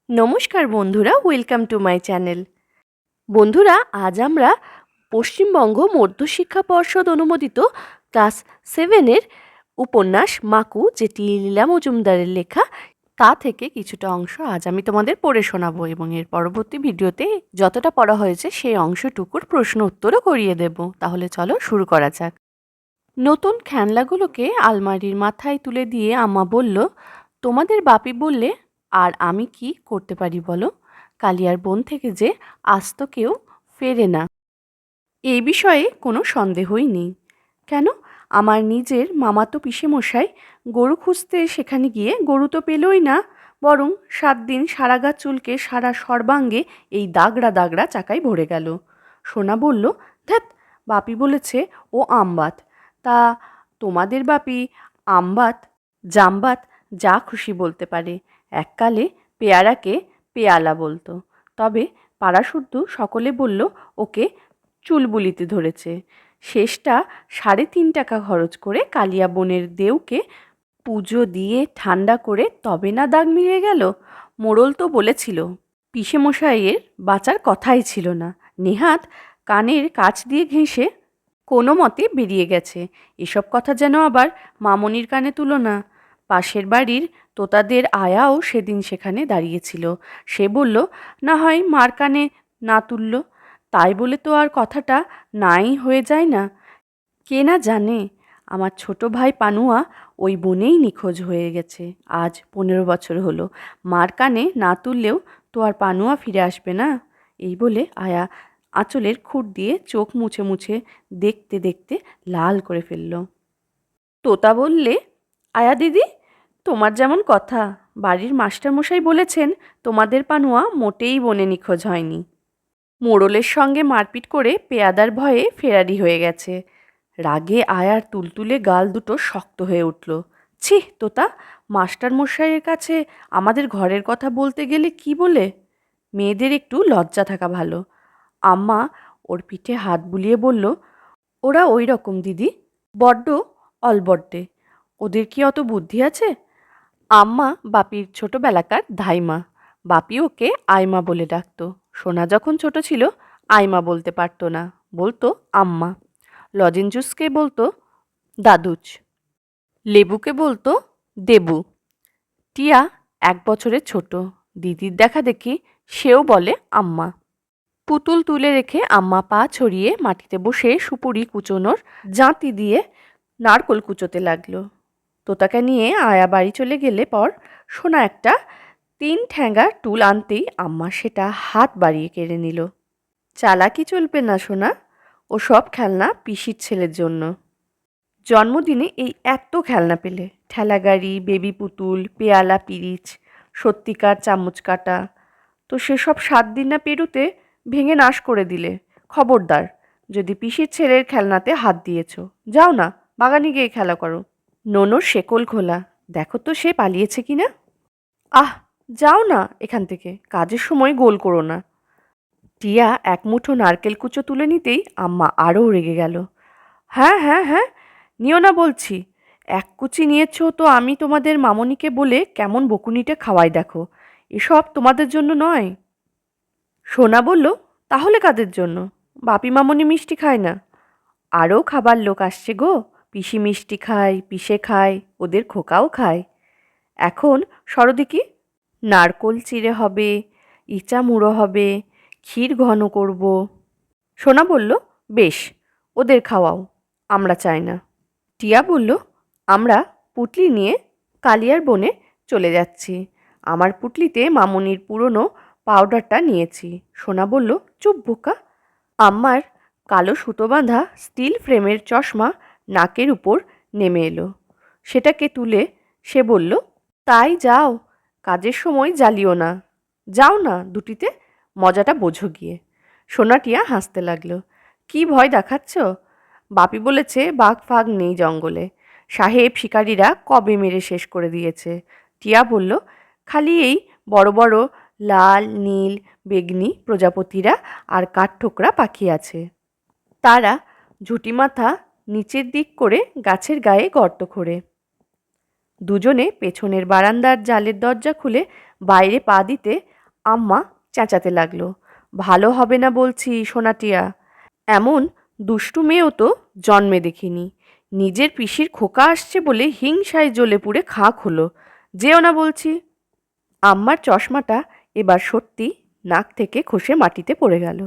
নমস্কার বন্ধুরা, welcome to my channel. বন্ধুরা, আজ আমরা পশ্চিমবঙ্গ মধ্যশিক্ষা পর্ষদ অনুমোদিত ক্লাস 7-এর উপন্যাস মাকু, যেটি লীলা মজুমদারের লেখা, তা থেকে কিছুটা অংশ আজ আমি তোমাদের পড়ে শোনাবো এবং এর পরবর্তী ভিডিওতে যতটা পড়া হয়েছে সেই অংশটুকুর প্রশ্ন উত্তরও করিয়ে দেব। তাহলে চলো শুরু করা যাক। নতুন খেলনাগুলোকে আলমারির মাথায় তুলে দিয়ে আম্মা বলল, তোমাদের বাপি বললে আর আমি কি করতে পারি বলো? কালিয়ার বন থেকে যে আজ তো কেউ ফেরে না, এই বিষয়ে কোনো সন্দেহই নেই। কেন? আমার নিজের মামাতো পিসেমশাই গরু খুঁজতে সেখানে গিয়ে গরু তো পেলই না, বরং 7 দিন সারা গা চুলকে সারা সর্বাঙ্গে এই দাগড়া দাগড়া চাকায় ভরে গেল। সোনা বলল, ধ্যাৎ, বাপি বলেছে ও আমবাত। তা তোমাদের বাপি আমবাত, জামবাত, যা খুশি বলতে পারে। এককালে পেয়ারাকে পেয়ালা বলতো, তবে পাড়াশুদ্ধ সকলে বলল ওকে চুলবুলিতে ধরেছে। শেষটা 3.5 টাকা খরচ করে কালিয়া বনের দেউকে পুজো দিয়ে ঠান্ডা করে তবে না দাগ মিলিয়ে গেল। মোড়ল তো বলেছিল, পিসেমশাইয়ের বাঁচার কথাই ছিল না। নেহাত কানের কাছ দিয়ে ঘেঁষে কোনো মতে বেরিয়ে গেছে। এসব কথা যেন আবার মামনির কানে তুলো না। পাশের বাড়ির তোতাদের আয়াও সেদিন সেখানে দাঁড়িয়েছিল। সে বলল, না হয় মার কানে না তুলল, তাই বলে তো আর কথাটা নাই হয়ে যায় না। কে না জানে আমার ছোট ভাই পানুয়া ওই বনেই নিখোঁজ হয়ে গেছে। আজ 15 বছর হলো। মার কানে না তুললেও তো আর পানুয়া ফিরে আসবে না। এই বলে আয়া আঁচলের খুঁট দিয়ে চোখ মুছে মুছে দেখতে দেখতে লাল করে ফেলল। তোতা বললে, আয়া দিদি, তোমার যেমন কথা, বাড়ির মাস্টারমশাই বলেছেন তোমাদের পানুয়া মোটেই বনে নিখোঁজ হয়নি। মোড়লের সঙ্গে মারপিট করে পেয়াদার ভয়ে ফেরারি হয়ে গেছে। রাগে আয়ার তুলতুলে গাল দুটো শক্ত হয়ে উঠল। ছি তোতা, মাস্টারমশাইয়ের কাছে আমাদের ঘরের কথা বলতে গেলে কি বলে? মেয়েদের একটু লজ্জা থাকা ভালো। আম্মা ওর পিঠে হাত বুলিয়ে বলল, ওরা ওই রকম দিদি, বড্ড অলবড্ডে। ওদের কি অত বুদ্ধি আছে? আম্মা বাপির ছোটবেলাকার ধাইমা। বাপি ওকে আইমা বলে ডাকতো। সোনা যখন ছোট ছিল আইমা বলতে পারতো না, বলতো আম্মা। লজেঞ্জুসকে বলতো দাদুচ, লেবুকে বলতো দেবু। টিয়া 1 বছরের ছোট, দিদির দেখা দেখি সেও বলে আম্মা। পুতুল তুলে রেখে আম্মা পা ছড়িয়ে মাটিতে বসে সুপুরি কুচোনোর জাঁতি দিয়ে নারকোল কুচোতে লাগলো। তোতাকে নিয়ে আয়া বাড়ি চলে গেলে পর সোনা একটা 3 ঠ্যাঙ্গা টুল আনতেই আম্মা সেটা হাত বাড়িয়ে কেড়ে নিল। চালাকি চলবে না সোনা, ও সব খেলনা পিসির ছেলের জন্য। জন্মদিনে এই এত খেলনা পেলে, ঠেলাগাড়ি, বেবি পুতুল, পেয়ালা, পিরিচ, সত্যিকার চামচ কাটা, তো সেসব 7 দিন না পেরুতে ভেঙে নাশ করে দিলে। খবরদার, যদি পিসির ছেলের খেলনাতে হাত দিয়েছ, যাও না, বাগানে গিয়ে খেলা করো। নোনোর শেকল খোলা, দেখো তো সে পালিয়েছে কিনা। আহ, যাও না এখান থেকে, কাজের সময় গোল করো না। টিয়া এক মুঠো নারকেল কুচো তুলে নিতেই আম্মা আরও রেগে গেল। হ্যাঁ হ্যাঁ হ্যাঁ, নিও না বলছি। এক কুচি নিয়েছ তো আমি তোমাদের মামনিকে বলে কেমন বকুনিটা খাওয়াই দেখো। এসব তোমাদের জন্য নয়। সোনা বলল, তাহলে কাদের জন্য? বাপি মামনি মিষ্টি খায় না। আরও খাবার লোক আসছে গো। পিসি মিষ্টি খায়, পিসে খায়, ওদের খোকাও খায়। এখন সরদিকি, নারকোল চিড়ে হবে, ইচা মুড়ো হবে, ক্ষীর ঘন করব। সোনা বলল, বেশ, ওদের খাওয়াও, আমরা চাই না। টিয়া বলল, আমরা পুটলি নিয়ে কালিয়ার বনে চলে যাচ্ছি। আমার পুটলিতে মামনির পুরনো পাউডারটা নিয়েছি। সোনা বলল, চুপ বোকা। আম্মার কালো সুতো বাঁধা স্টিল ফ্রেমের চশমা নাকের উপর নেমে এলো। সেটাকে তুলে সে বলল, তাই যাও, কাজের সময় জ্বালিও না। যাও না দুটিতে, মজাটা বোঝো গিয়ে। সোনাটিয়া হাসতে লাগলো। কি ভয় দেখাচ্ছ? বাপি বলেছে বাঘ ফাঘ নেই জঙ্গলে, সাহেব শিকারীরা কবে মেরে শেষ করে দিয়েছে। টিয়া বলল, খালি এই বড় বড় লাল নীল বেগনি প্রজাপতিরা আর কাঠঠোকরা পাখি আছে। তারা ঝুঁটি মাথা নিচের দিক করে গাছের গায়ে গর্ত খোঁড়ে। দুজনে পেছনের বারান্দার জালের দরজা খুলে বাইরে পা দিতে আম্মা চেঁচাতে লাগলো, ভালো হবে না বলছি সোনাটিয়া। এমন দুষ্টু মেয়েও তো জন্মে দেখিনি। নিজের পিসির খোকা আসছে বলে হিংসায় জ্বলে পুড়ে খাক হলো। যেও না বলছি। আম্মার চশমাটা এবার সত্যি নাক থেকে খসে মাটিতে পড়ে গেল।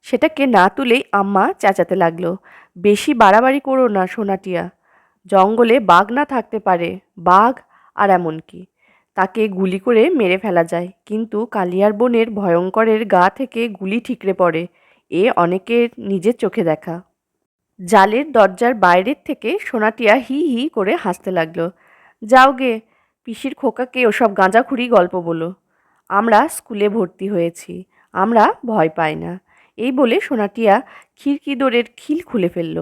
সেটাকে না তুলেই আম্মা চেঁচাতে লাগলো, বেশি বাড়াবাড়ি করো না সোনাটিয়া। জঙ্গলে বাঘ না থাকতে পারে, বাঘ আর এমন কি তাকে গুলি করে মেরে ফেলা যায়, কিন্তু কালিয়ার বোনের ভয়ঙ্করের গা থেকে গুলি ঠিকরে পড়ে, এ অনেকের নিজের চোখে দেখা। জালের দরজার বাইরের থেকে সোনাটিয়া হি হি করে হাসতে লাগলো। যাও গে, পিসির খোকাকে ওসব গাঁজাখুরি গল্প বলো। আমরা স্কুলে ভর্তি হয়েছি, আমরা ভয় পাই না। এই বলে সোনাটিয়া খিড়কি দোরের খিল খুলে ফেলল।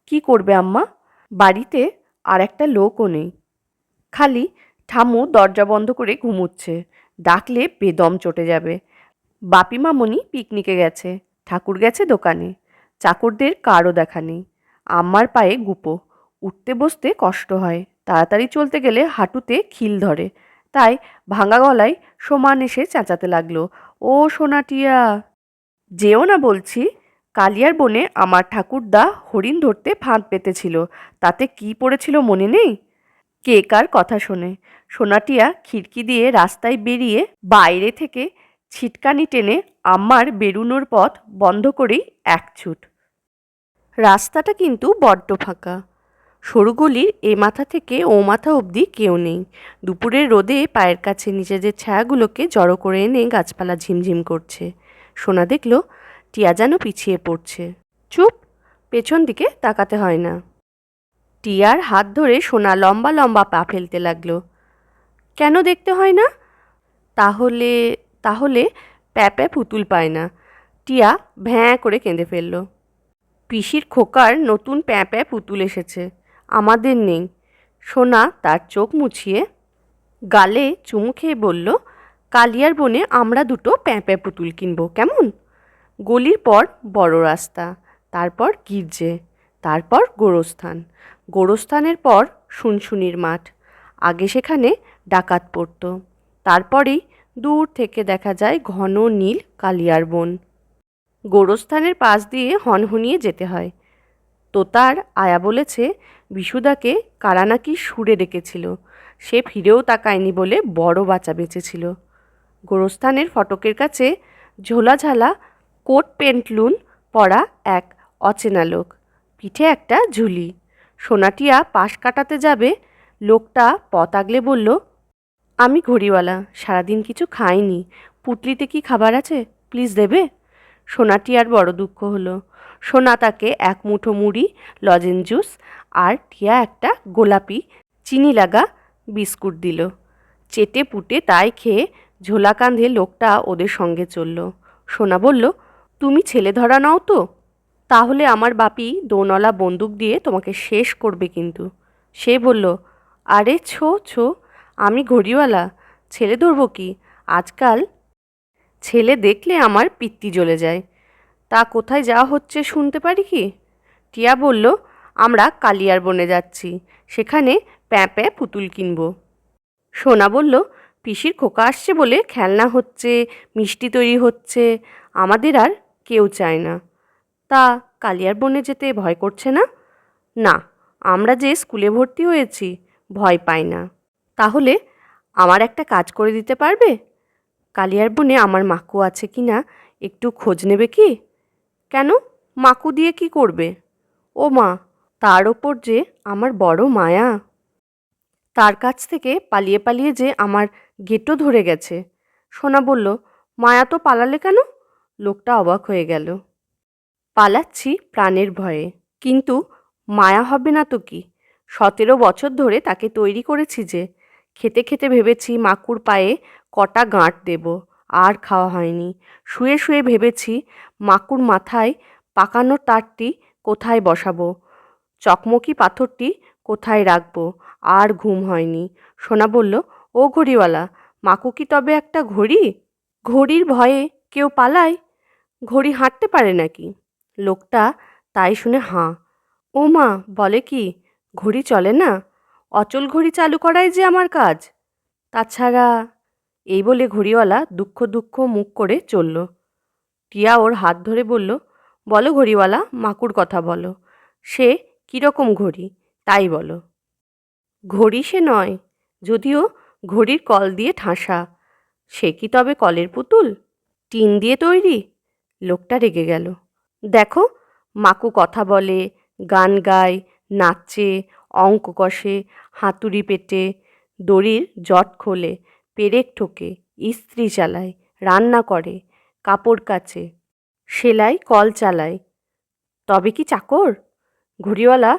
কি করবে আম্মা? বাড়িতে আর একটা লোকও নেই, খালি ঠামু দরজা বন্ধ করে ঘুমুচ্ছে, ডাকলে বেদম চটে যাবে। বাপি মামনি পিকনিকে গেছে, ঠাকুর গেছে দোকানে, চাকরদের কারও দেখা নেই। আম্মার পায়ে গুপো, উঠতে বসতে কষ্ট হয়, তাড়াতাড়ি চলতে গেলে হাঁটুতে খিল ধরে, তাই ভাঙা গলায় সমান এসে চেঁচাতে লাগলো, ও সোনাটিয়া। যেও না বলছি। কালিয়ার বনে আমার ঠাকুরদা হরিণ ধরতে ফাঁদ পেতেছিল, তাতে কি পড়েছিল মনে নেই? কে কার কথা শোনে? সোনাটিয়া খিড়কি দিয়ে রাস্তায় বেরিয়ে বাইরে থেকে ছিটকানি টেনে আম্মার বেরুনোর পথ বন্ধ করেই এক ছুট। রাস্তাটা কিন্তু বড্ড ফাঁকা। সরু গলির এ মাথা থেকে ও মাথা অবধি কেউ নেই। দুপুরের রোদে পায়ের কাছে নিজেদের ছায়াগুলোকে জড়ো করে এনে গাছপালা ঝিমঝিম করছে। সোনা দেখল টিয়া যেন পিছিয়ে পড়ছে। চুপ, পেছন দিকে তাকাতে হয় না। টিয়ার হাত ধরে সোনা লম্বা লম্বা পা ফেলতে লাগলো। কেন দেখতে হয় না? তাহলে তাহলে প্যাপে পুতুল পায় না। টিয়া ভ্যাঁ করে কেঁদে ফেলল। পিসির খোকার নতুন প্যাঁপে পুতুল এসেছে, আমাদের নেই। সোনা তার চোখ মুছিয়ে গালে চুমু খেয়ে বলল, কালিয়ার বনে আমরা দুটো প্যাঁপে পুতুল কিনবো কেমন? গলির পর বড় রাস্তা, তারপর গির্জে, তারপর গোরস্থান, গোরস্থানের পর শুনশুনির মাঠ। আগে সেখানে ডাকাত পড়ত, তারপরেই দূর থেকে দেখা যায় ঘন নীল কালিয়ার বন। গোরস্থানের পাশ দিয়ে হনহনিয়ে যেতে হয়। তোতার আয়া বলেছে বিশুদাকে কারা নাকি সুরে ডেকেছিল, সে ফিরেও তাকায়নি বলে বড় বাঁচা বেঁচেছিল। গোরস্থানের ফটকের কাছে ঝোলাঝালা কোট পেন্টলুন পরা এক অচেনা লোক, পিঠে একটা ঝুলি। সোনাটিয়া পাশ কাটাতে যাবে, লোকটা পথ আগলে বলল, আমি ঘড়িওয়ালা, সারাদিন কিছু খাইনি, পুটলিতে কি খাবার আছে, প্লিজ দেবে? সোনাটিয়ার বড় দুঃখ হলো। সোনা তাকে এক মুঠো মুড়ি, লজেন্স জুস আর টিয়া একটা গোলাপি চিনি লাগা বিস্কুট দিল। চেটে পুটে তাই খেয়ে ঝোলা কাঁধে লোকটা ওদের সঙ্গে চলল। সোনা বলল, তুমি ছেলে ধরা নাও তো? তাহলে আমার বাপি দোনলা বন্দুক দিয়ে তোমাকে শেষ করবে কিন্তু। সে বলল, আরে ছো ছো, আমি ঘড়িওয়ালা, ছেলে ধরবো কি? আজকাল ছেলে দেখলে আমার পিত্তি জ্বলে যায়। তা কোথায় যাওয়া হচ্ছে শুনতে পারি কি? টিয়া বলল, আমরা কালিয়ার বনে যাচ্ছি, সেখানে প্যাঁপে পুতুল কিনব। সোনা বলল, পিসির খোকা আসছে বলে খেলনা হচ্ছে, মিষ্টি তৈরি হচ্ছে, আমাদের আর কেউ চায় না। তা কালিয়ার বনে যেতে ভয় করছে না? না, আমরা যে স্কুলে ভর্তি হয়েছি, ভয় পাই না। তাহলে আমার একটা কাজ করে দিতে পারবে? কালিয়ার বনে আমার মাকু আছে কি না একটু খোঁজ নেবে কি? কেন, মাকু দিয়ে কি করবে? ও মা, তার ওপর যে আমার বড় মায়া। তার কাছ থেকে পালিয়ে পালিয়ে যে আমার গেটো ধরে গেছে। সোনা বলল, মায়া তো পালালে কেন? লোকটা অবাক হয়ে গেল। পালাচ্ছি প্রাণের ভয়ে, কিন্তু মায়া হবে না তো কি? 17 বছর ধরে তাকে তৈরি করেছি যে। খেতে খেতে ভেবেছি মাকুর পায়ে কটা গাঁট দেব, আর খাওয়া হয়নি। শুয়ে শুয়ে ভেবেছি মাকুর মাথায় পাকানো তারটি কোথায় বসাবো, চকমকি পাথরটি কোথায় রাখবো, আর ঘুম হয়নি। সোনা বলল, ও ঘড়িওয়ালা, মাকু কি তবে একটা ঘড়ি? ঘড়ির ভয়ে কেউ পালায়? ঘড়ি হাঁটতে পারে নাকি? লোকটা তাই শুনে হাঁ। ও মা, বলে কি, ঘড়ি চলে না? অচল ঘড়ি চালু করাই যে আমার কাজ। তাছাড়া এই বলে ঘড়িওয়ালা দুঃখ দুঃখ মুখ করে চলল। টিয়া ওর হাত ধরে বলল, বলো ঘড়িওয়ালা, মাকুর কথা বলো। সে কীরকম ঘড়ি তাই বলো। ঘড়ি সে নয়, যদিও ঘড়ির কল দিয়ে ঠাসা। সে কি তবে কলের পুতুল, টিন দিয়ে তৈরি? লোকটা রেগে গেল। দেখো, মাকু কথা বলে, গান গায়, নাচে, অঙ্ক কষে, হাতুড়ি পেটে, দড়ির জট খোলে, পেরেক ঠোকে, ইস্ত্রি চালায়, রান্না করে, কাপড় কাচে, সেলাই কল চালায়। তবে কি চাকর? ঘড়িওয়ালা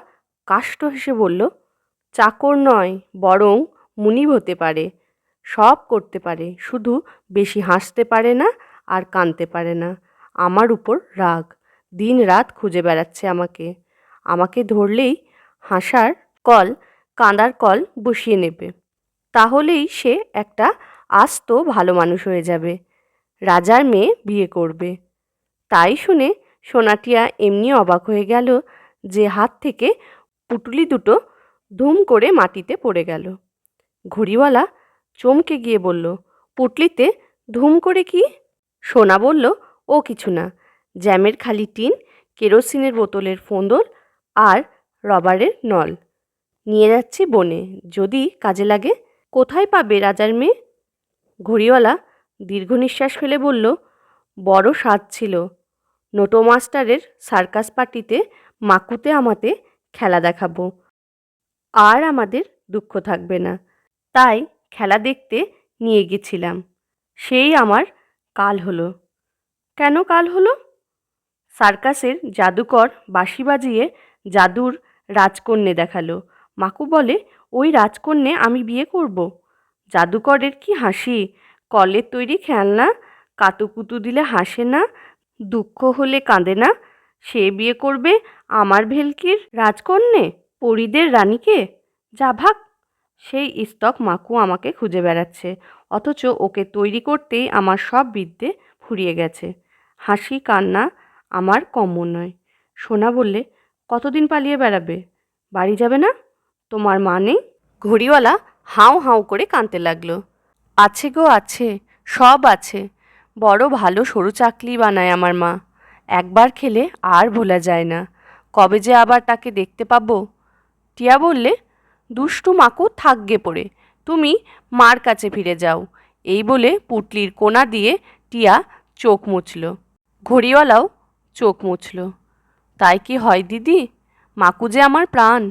কাষ্ঠ হেসে বলল, চাকর নয়, বরং মুনিব হতে পারে। সব করতে পারে, শুধু বেশি হাসতে পারে না আর কাঁদতে পারে না। আমার উপর রাগ, দিন রাত খুঁজে বেড়াচ্ছে আমাকে। আমাকে ধরলেই হাসার কল, কাঁদার কল বসিয়ে নেবে। তাহলেই সে একটা আস্ত ভালো মানুষ হয়ে যাবে, রাজার মেয়ে বিয়ে করবে। তাই শুনে সোনাটিয়া এমনি অবাক হয়ে গেল যে হাত থেকে পুঁটুলি দুটো ধুম করে মাটিতে পড়ে গেল। ঘড়িওয়ালা চমকে গিয়ে বলল, পুঁটলিতে ধুম করে কি? সোনা বলল, ও কিছু না, জ্যামের খালি টিন, কেরোসিনের বোতলের ফোঁদল আর রবারের নল। নিয়ে যাচ্ছি বনে, যদি কাজে লাগে। কোথায় পাবে রাজার মেয়ে? ঘড়িওয়ালা দীর্ঘ নিঃশ্বাস ফেলে বলল, বড় স্বাদ ছিল নোটো মাস্টারের সার্কাস পার্টিতে মাকুতে আমাতে খেলা দেখাবো, আর আমাদের দুঃখ থাকবে না। তাই খেলা দেখতে নিয়ে গেছিলাম। সেই আমার কাল হলো। কেন কাল হলো? সার্কাসের জাদুকর বাঁশি বাজিয়ে জাদুর রাজকন্যে দেখালো। মাকু বলে, ওই রাজকন্যে আমি বিয়ে করব। জাদুকরের কি হাসি! কলের তৈরি খেলনা, কাতুকুতু দিলে হাসে না, দুঃখ হলে কাঁদে না। সে বিয়ে করবে আমার ভেলকির রাজকন্যে, পরীদের রানীকে? যা ভাগ! সেই স্তক মাকু আমাকে খুঁজে বেড়াচ্ছে, অথচ ওকে তৈরি করতেই আমার সব বিদ্যে ফুরিয়ে গেছে। হাসি কান্না আমার কম্য নয়। সোনা বললে, কতদিন পালিয়ে বেড়াবে? বাড়ি যাবে না? তোমার মা নেই? ঘড়িওয়ালা হাউ হাউ করে কাঁদতে লাগলো। আছে গো আছে, সব আছে। বড় ভালো সরু চাকলি বানায় আমার মা। একবার খেলে আর ভোলা যায় না। কবে যে আবার তাকে দেখতে পাবো। টিয়া বললে, দুষ্টু মাকু থাকগে পড়ে, তুমি মার কাছে ফিরে যাও। এই বলে পুটলির কোনা দিয়ে টিয়া চোখ মুছল। ঘড়িওয়ালাও চোখ মুছল। তাই কি হয় দিদি? মাকু যে আমার প্রাণ,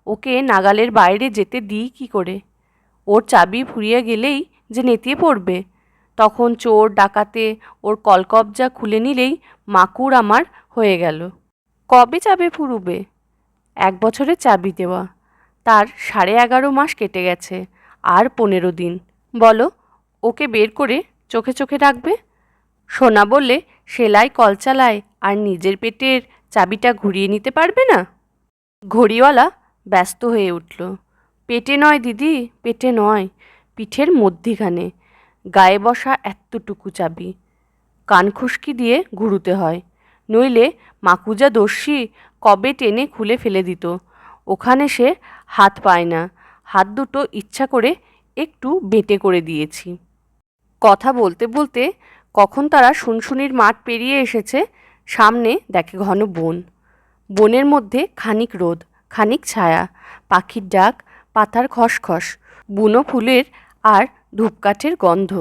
ওকে নাগালের বাইরে যেতে দিই কি করে? ওর চাবি ফুরিয়ে গেলেই যে নেতিয়ে পড়বে। তখন চোর ডাকাতে ওর কলকবজা খুলে নিলেই মাকুর আমার হয়ে গেল। কবে চাবি ফুরুবে? 1 বছরের চাবি দেওয়া, তার 11.5 মাস কেটে গেছে, আর 15 দিন। বলো, ওকে বের করে চোখে চোখে রাখবে? সোনা বললে, সেলাই কল চালায় আর নিজের পেটের চাবিটা ঘুরিয়ে নিতে পারবে না? ঘড়িওয়ালা ব্যস্ত হয়ে উঠল। পেটে নয় দিদি, পেটে নয়, পিঠের মধ্যিখানে, গায়ে বসা এতটুকু চাবি। কান খুশকি দিয়ে ঘুরুতে হয়, নইলে মাকুজা দস্যি কবে টেনে খুলে ফেলে দিত। ওখানে সে হাত পায় না, হাত দুটো ইচ্ছা করে একটু বেঁটে করে দিয়েছি। কথা বলতে বলতে কখন তারা শুনশুনির মাঠ পেরিয়ে এসেছে। সামনে দেখে ঘন বন, বনের মধ্যে খানিক রোদ, খানিক ছায়া, পাখির ডাক, পাতার খসখস, বুনো ফুলের আর ধূপকাঠের গন্ধ।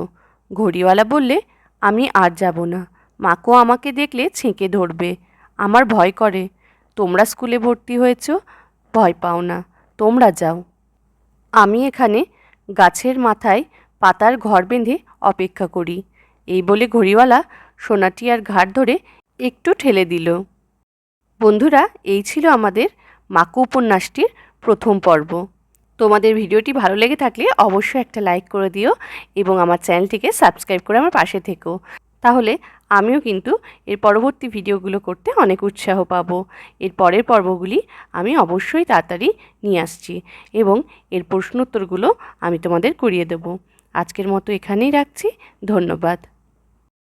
ঘড়িওয়ালা বললে, আমি আর যাব না। মাকো আমাকে দেখলে ছেঁকে ধরবে, আমার ভয় করে। তোমরা স্কুলে ভর্তি হয়েছ, ভয় পাও না, তোমরা যাও। আমি এখানে গাছের মাথায় পাতার ঘর বেঁধে অপেক্ষা করি। এই বলে ঘড়িওয়ালা সোনাটিয়ার ঘাড় ধরে একটু ঠেলে দিল। বন্ধুরা, এই ছিল আমাদের মাকু উপন্যাসটির প্রথম পর্ব। তোমাদের ভিডিওটি ভালো লেগে থাকলে অবশ্যই একটা লাইক করে দিও এবং আমার চ্যানেলটিকে সাবস্ক্রাইব করে আমার পাশে থেকো। তাহলে আমিও কিন্তু এর পরবর্তী ভিডিওগুলো করতে অনেক উৎসাহ পাবো। এর পরের পর্বগুলি আমি অবশ্যই তাড়াতাড়ি নিয়ে আসছি এবং এর প্রশ্নোত্তরগুলো আমি তোমাদের করিয়ে দেবো। আজকের মতো এখানেই রাখছি। ধন্যবাদ।